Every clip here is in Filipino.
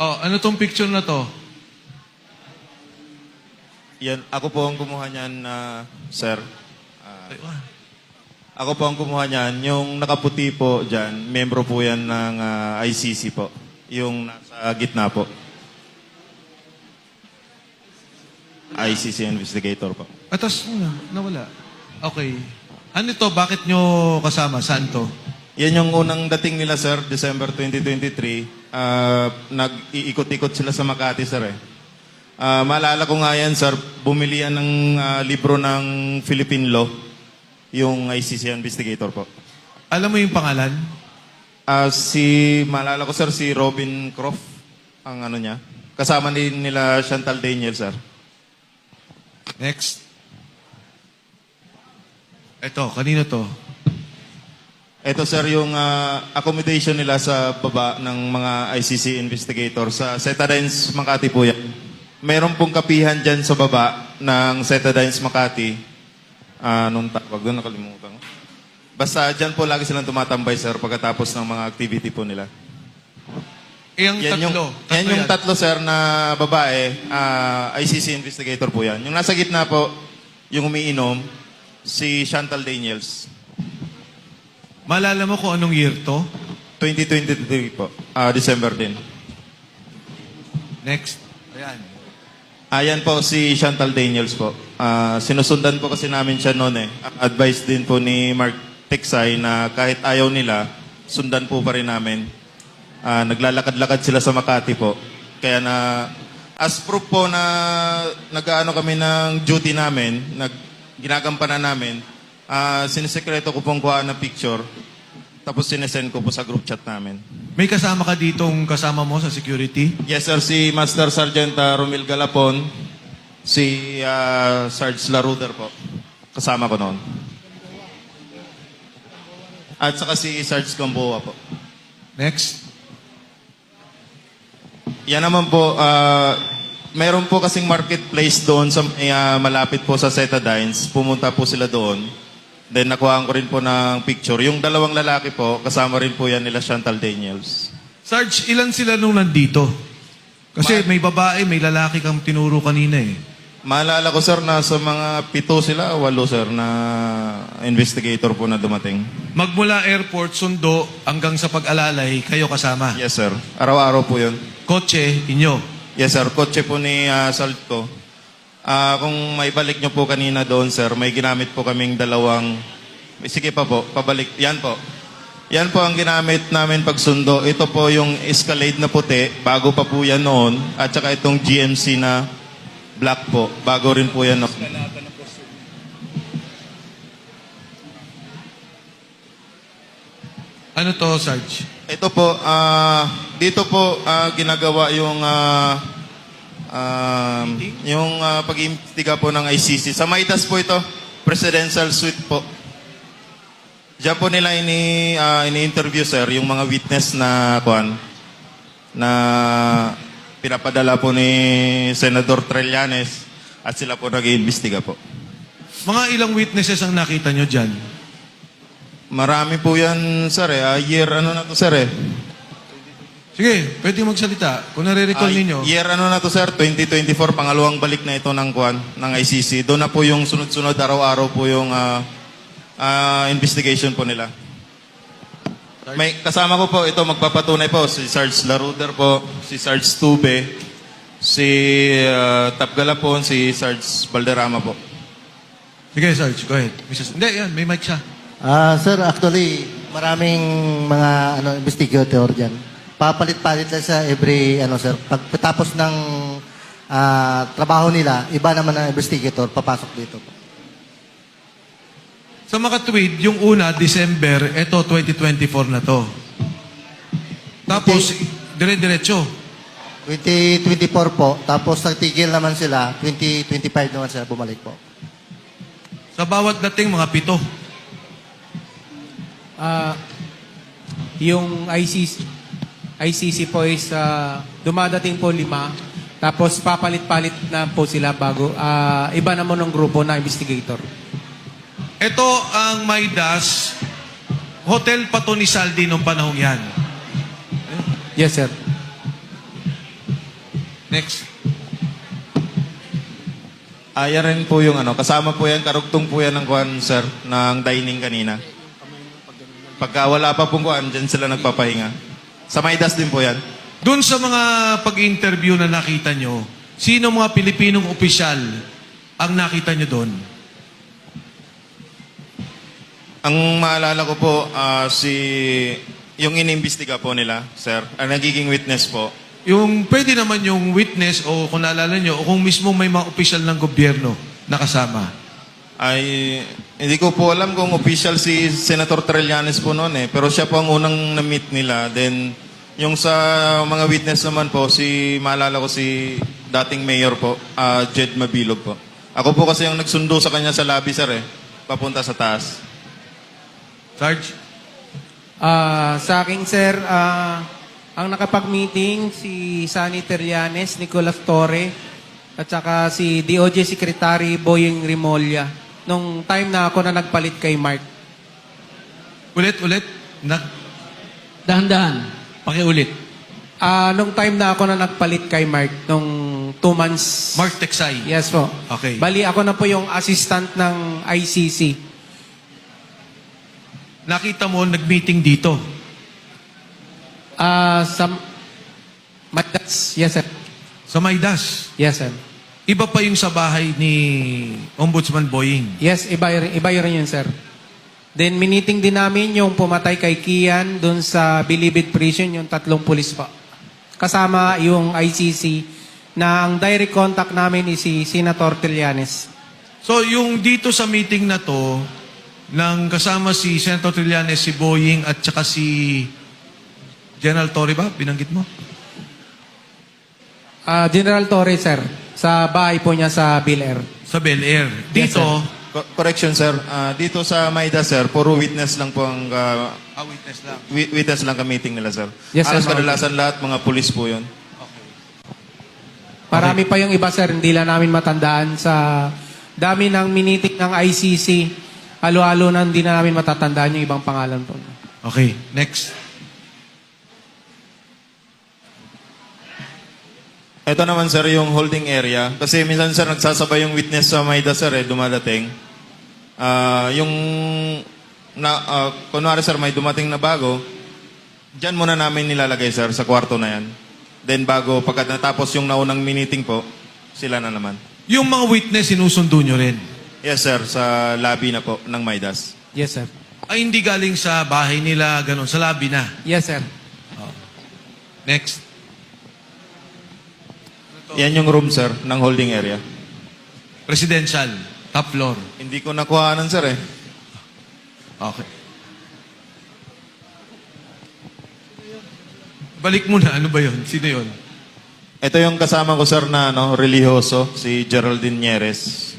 Oh, ano tong picture na to? Yan, ako po ang kumuha niyan, sir. Ayun. Ako po ang kumuha niyan. Yung nakaputi po dyan, membro po yan ng ICC po. Yung nasa gitna po. ICC investigator po. Atas muna, nawala. Okay. Ano to? Bakit nyo kasama? Saan to? Yan yung unang dating nila, sir, December 2023. Nag-iikot-ikot sila sa Makati, sir. Maalala ko nga yan, sir, bumili yan ng libro ng Philippine Law, yung ICC investigator po. Alam mo yung pangalan? Maalala ko, sir, si Robin Croft, ang ano niya. Kasama din nila Chantal Daniel, sir. Next. Ito, kanino to? Ito, sir, yung accommodation nila sa baba ng mga ICC investigator sa Setadines Makati po yan. Meron pong kapihan dyan sa baba ng Setadines Makati. Nung tawag doon, nakalimutan ko. Basta dyan po lagi silang tumatambay, sir, pagkatapos ng mga activity po nila. Yung tatlo. Yan yung tatlo, sir, na babae, ICC investigator po yan. Yung nasa gitna po, yung umiinom, si Chantal Daniels. Malala mo kung anong year to? 2023 po. December din. Next. Ayan. Ayan po si Chantal Daniels po. Sinusundan po kasi namin siya noon eh. Advice din po ni Mark Tiksay na kahit ayaw nila, sundan po pa rin namin. Naglalakad-lakad sila sa Makati po. Kaya na, as proof po na nag-aano kami ng duty namin, ginagampanan namin, sinisekreto ko pong kuha ng picture, tapos sinesend ko po sa group chat namin. May kasama ka ditong kasama mo sa security? Yes, sir. Si Master Sergeant Romil Galapon, si Sarge Laruder po. Kasama ko noon. At saka si Sarge Gamboa po. Next. Yan naman po, meron po kasing marketplace doon sa malapit po sa Setadines. Pumunta po sila doon. Then nakuhaan ko rin po ng picture. Yung dalawang lalaki po, kasama rin po yan nila Chantal Daniels. Sarge, ilan sila nung nandito? Kasi may babae, may lalaki kang tinuro kanina eh. Maalala ko, sir, na sa mga 7 sila, 8, sir, na investigator po na dumating. Magmula airport, sundo, hanggang sa pag-alalay, kayo kasama. Yes, sir. Araw-araw po yun. Kotse, inyo. Yes, sir. Kotse po ni Salto. Kung may balik nyo po kanina doon, sir, may ginamit po kaming dalawang... Sige pa po, pabalik. Yan po. Yan po ang ginamit namin pagsundo. Ito po yung Escalade na puti, bago pa po yan noon. At saka itong GMC na black po, bago rin po yan noon. Ano to, Sarge? Ito po, dito po ginagawa yung pag-iimbestiga po ng ICC. Sa Maitas po ito, presidential suite po. Diyan po nila ini-interview, sir, yung mga witness na pinapadala po ni Senador Trillanes at sila po nag-iimbestiga po. Mga ilang witnesses ang nakita nyo dyan? Marami po yan, sir. Year ano na to, sir eh? Sige, pwede magsalita. Kung nare-recall ninyo. Year ano na to, sir? 2024, pangalawang balik na ito ng ICC. Doon na po yung sunod-sunod, araw-araw po yung investigation po nila. May kasama ko po, ito magpapatunay po, si Sarge Laruder po, si Sarge Tube, si Tap Galapon, si Sarge Valderrama po. Sige, Sarge, go ahead. Hindi, yan, may mic siya. Sir, actually, maraming mga investigator dyan. Papalit-palit lang sa every, sir. Pagkatapos ng trabaho nila, iba naman ang investigator, papasok dito. Sa makatwid, yung una, December, ito, 2024 na to. Tapos, dire-diretso. 2024 po, tapos nagtigil naman sila, 2025 naman sila bumalik po. Sa bawat dating, mga 7. Yung ICC po is dumadating po 5. Tapos papalit-palit na po sila bago. Iba naman ng grupo na investigator. Ito ang Maidas, hotel pa to ni Saldi nung panahong yan. Yes, sir. Next. Yan rin po yung ano, kasama po yan, karugtong po yan ng kuhan, sir, ng dining kanina. Pagka wala pa pong kuhan, dyan sila nagpapahinga. Sa Maidas din po yan. Doon sa mga pag-interview na nakita nyo, sino mga Pilipinong opisyal ang nakita nyo doon? Ang maalala ko po, yung inimbestiga po nila, sir, ang nagiging witness po, Yung pwede naman yung witness o kung naalala nyo, o kung mismo may mga opisyal ng gobyerno nakasama. ay hindi ko po alam kung official si Senator Trillanes po noon eh. Pero siya po ang unang na-meet nila. Then, yung sa mga witness naman po, maalala ko si dating mayor po, Jed Mabilog po. Ako po kasi yung nagsundo sa kanya sa lobby, sir eh. Papunta sa taas. Sarge? Sa akin, sir, ang nakapag-meeting si Sunny Trillanes, Nicolas Torre, at saka si DOJ Secretary Boying Rimolya nung time na ako na nagpalit kay Mark. Ulit. Dahan-dahan. Pakiulit. Nung time na ako na nagpalit kay Mark, nung 2 months. Mark Teksay. Yes po. Okay. Bali, ako na po yung assistant ng ICC. Nakita mo, nag-meeting dito. Sa Madas. Yes, sir. Sa Maidas. Yes, sir. Iba pa yung sa bahay ni Ombudsman Boying. Yes, iba rin yun, sir. Then, miniting din namin yung pumatay kay Kian dun sa Bilibid Prison, yung 3 pulis pa. Kasama yung ICC na ang direct contact namin is si Senator Trillanes. So, yung dito sa meeting na to, nang kasama si Senator Trillanes, si Boying, at saka si General Torre ba? Binanggit mo? General Torre, sir, sa bahay po niya sa Bel Air. Sa Bel Air. Yes, Dito, Correction, sir. Dito sa Maidas, sir, puro witness lang po ang witness lang. witness lang ka meeting nila, sir. Yes, sir, Alas ma'am. kadalasan lahat, mga pulis po yun. Marami pa yung iba, sir, hindi lang namin matandaan sa dami ng miniting ng ICC. Halo-halo na hindi na namin matatandaan yung ibang pangalan po. Okay, next. Ito naman, sir, yung holding area. Kasi minsan, sir, nagsasabay yung witness sa Maidas, sir, dumadating. Kunwari, sir, may dumating na bago, dyan muna namin nilalagay, sir, sa kwarto na yan. Then pagka natapos yung naunang meeting po, sila na naman. Yung mga witness, sinusundo nyo rin. Yes, sir, sa lobby na po ng Maidas. Yes, sir. Ay, hindi galing sa bahay nila, ganun, sa lobby na. Yes, sir. Next. Yan yung room, sir, ng holding area. Presidential, top floor. Hindi ko nakuhanan, sir, eh. Okay. Balik mo na, ano ba yun? Sino yun? Ito yung kasama ko, sir, na religyoso, si Geraldine Nieres.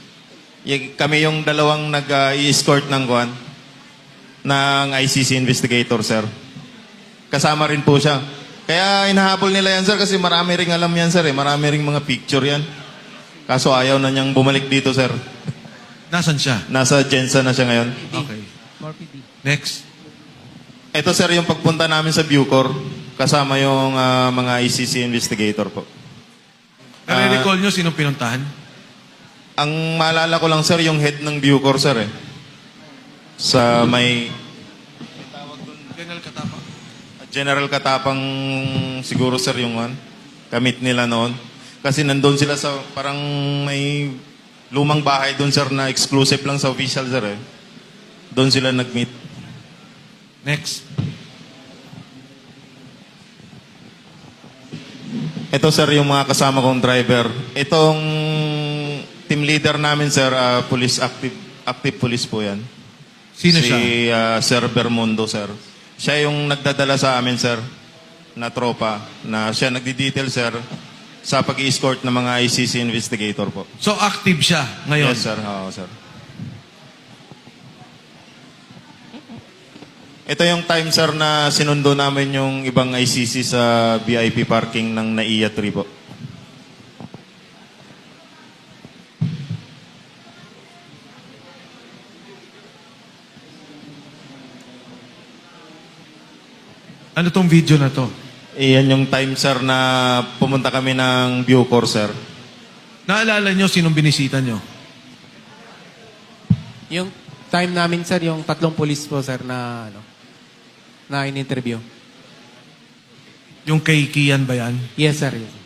Kami yung dalawang nag-i-escort ng kuwan, ng ICC investigator, sir. Kasama rin po siya. Kaya inahabol nila yan, sir, kasi marami ring alam yan, sir. Marami ring mga picture yan. Kaso ayaw na niyang bumalik dito, sir. Nasaan siya? Nasa Jensa na siya ngayon. Okay. Next. Ito, sir, yung pagpunta namin sa Bucor. Kasama yung mga ICC investigator po. Nare-recall nyo sinong pinuntahan? Ang maalala ko lang, sir, yung head ng Bucor, sir, eh. Sa may General Katapa. General Katapang siguro, sir, yung kamit nila noon. Kasi nandun sila sa parang may lumang bahay doon, sir, na exclusive lang sa official, sir, eh. Doon sila nag-meet. Next. Ito, sir, yung mga kasama kong driver. Itong team leader namin, sir, police active police po yan. Sino si siya? Sir Bermundo, sir. Siya yung nagdadala sa amin, sir, na tropa, na siya nagdi-detail, sir, sa pag-i-escort ng mga ICC investigator po. So, active siya ngayon? Yes, sir. Oo, sir. Ito yung time, sir, na sinundo namin yung ibang ICC sa VIP parking ng NAIA 3 po. Ano tong video na to? Iyan yung time, sir, na pumunta kami ng Bucor, sir. Naalala nyo sinong binisita nyo? Yung time namin, sir, yung 3 pulis po, sir, na, na in-interview. Yung kay Kian ba yan? Yes, sir. Yes.